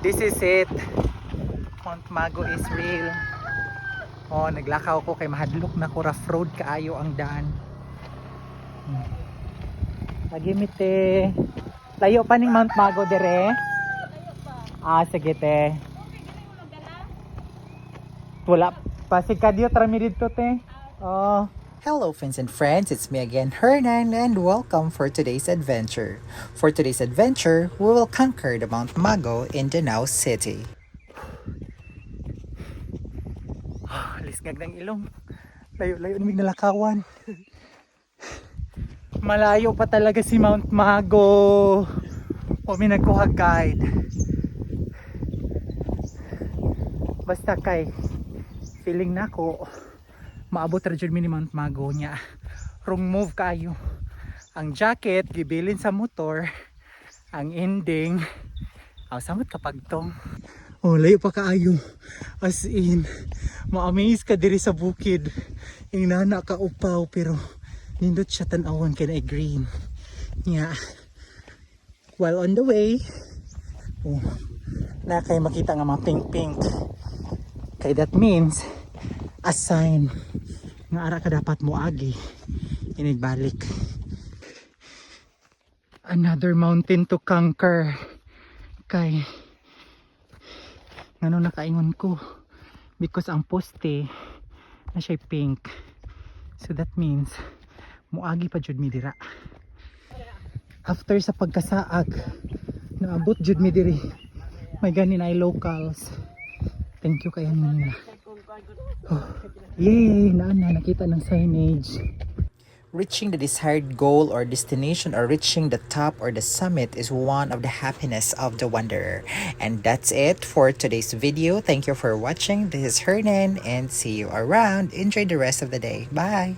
This is it. Mount Mago is real. Oh, naglakaw ko kay mahadlok na ko, rough road kaayo ang daan. Lagi mi te. Layo pa ning Mount Mago dire. Ah, sige te. Wala pa si kadyo trami dito te. Oh. Hello friends and friends, it's me again, Hernan, and welcome for today's adventure. For today's adventure, we will conquer the Mount Mago in Danao City. Lisgag ng ilong. Layo-layo namig nalakawan. Malayo pa talaga si Mount Mago. O may nagkuha guide. Basta kay feeling na ko maabot ra jud mi ni Mount Mago nya. Wrong move kayo. Ang jacket gibilin sa motor. Ang ending samot kapag tong. Oh, layo pa kaayo. As in, ma-amaze ka diri sa bukid. Yung nana ka upaw pero nindot siya tanawan kay na green. Yeah. While on the way, na kay makita nga mga pink-pink. Kay that means a sign nga ara ka dapat moagi inigbalik. Another mountain to conquer. Kay ngano nakaingon ko because ang poste na siya pink, so that means moagi pa jud mi dira. After sa pagkasaag naabot jud mi diri, may ganin ay locals. Thank you kayo nila. Oh, yay! Nakita ng signage. Reaching the desired goal or destination, or reaching the top or the summit, is one of the happiness of the wanderer. And that's it for today's video. Thank you for watching. This is Hernan and see you around. Enjoy the rest of the day. Bye!